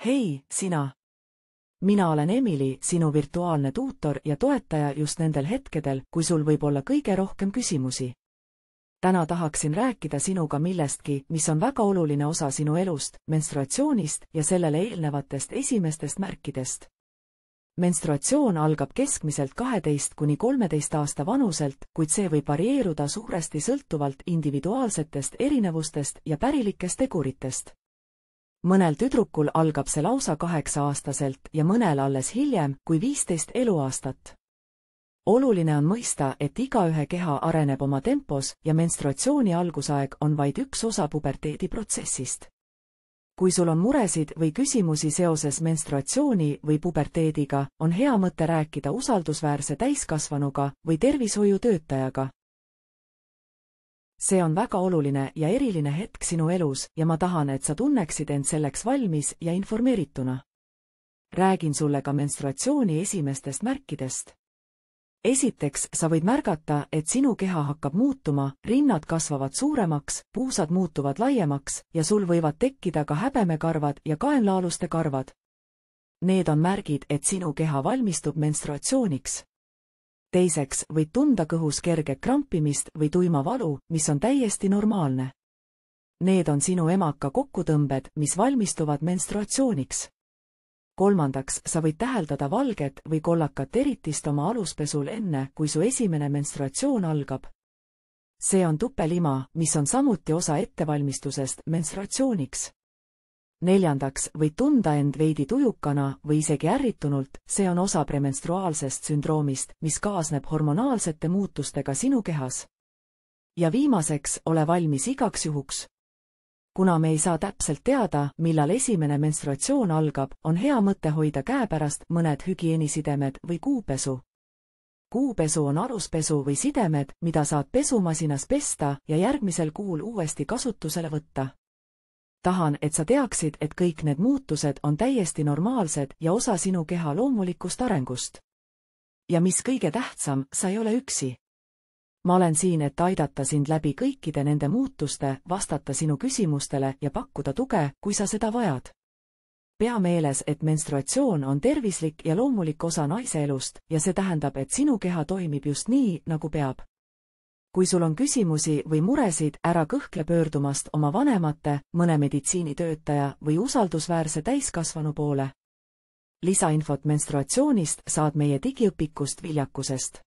Hei, sina! Mina olen Emily, sinu virtuaalne tuutor ja toetaja just nendel hetkedel, kui sul võib olla kõige rohkem küsimusi. Täna tahaksin rääkida sinuga millestki, mis on väga oluline osa sinu elust, menstruatsioonist ja sellele eelnevatest esimestest märkidest. Menstruatsioon algab keskmiselt 12 kuni 13 aasta vanuselt, kuid see võib varieeruda suuresti sõltuvalt individuaalsetest erinevustest ja pärilikest teguritest. Mõnel tüdrukul algab see lausa 8-aastaselt ja mõnel alles hiljem kui 15 eluaastat. Oluline on mõista, et igaühe keha areneb oma tempos ja menstruatsiooni algusaeg on vaid üks osa puberteediprotsessist. Kui sul on muresid või küsimusi seoses menstruatsiooni või puberteediga, on hea mõte rääkida usaldusväärse täiskasvanuga või tervishoiutöötajaga. See on väga oluline ja eriline hetk sinu elus ja ma tahan, et sa tunneksid end selleks valmis ja informeerituna. Räägin sulle ka menstruatsiooni esimestest märkidest. Esiteks, sa võid märgata, et sinu keha hakkab muutuma, rinnad kasvavad suuremaks, puusad muutuvad laiemaks ja sul võivad tekkida ka häbemekarvad ja kaenlaaluste karvad. Need on märgid, et sinu keha valmistub menstruatsiooniks. Teiseks, võid tunda kõhus kerge krampimist või tuima valu, mis on täiesti normaalne. Need on sinu emaka kokkutõmbed, mis valmistuvad menstruatsiooniks. Kolmandaks, sa võid täheldada valget või kollakat eritist oma aluspesul enne, kui su esimene menstruatsioon algab. See on tupelima, mis on samuti osa ettevalmistusest menstruatsiooniks. Neljandaks, võid tunda end veidi tujukana või isegi ärritunult, see on osa premenstruaalsest sündroomist, mis kaasneb hormonaalsete muutustega sinu kehas. Ja viimaseks, ole valmis igaks juhuks. Kuna me ei saa täpselt teada, millal esimene menstruatsioon algab, on hea mõte hoida käepärast mõned hügieenisidemed või kuupesu. Kuupesu on aluspesu või sidemed, mida saad pesumasinas pesta ja järgmisel kuul uuesti kasutusele võtta. Tahan, et sa teaksid, et kõik need muutused on täiesti normaalsed ja osa sinu keha loomulikust arengust. Ja mis kõige tähtsam, sa ei ole üksi. Ma olen siin, et aidata sind läbi kõikide nende muutuste, vastata sinu küsimustele ja pakkuda tuge, kui sa seda vajad. Pea meeles, et menstruatsioon on tervislik ja loomulik osa naise elust ja see tähendab, et sinu keha toimib just nii, nagu peab. Kui sul on küsimusi või muresid, ära kõhkle pöördumast oma vanemate, mõne meditsiinitöötaja või usaldusväärse täiskasvanu poole. Lisainfot menstruatsioonist saad meie digiõpikust viljakusest.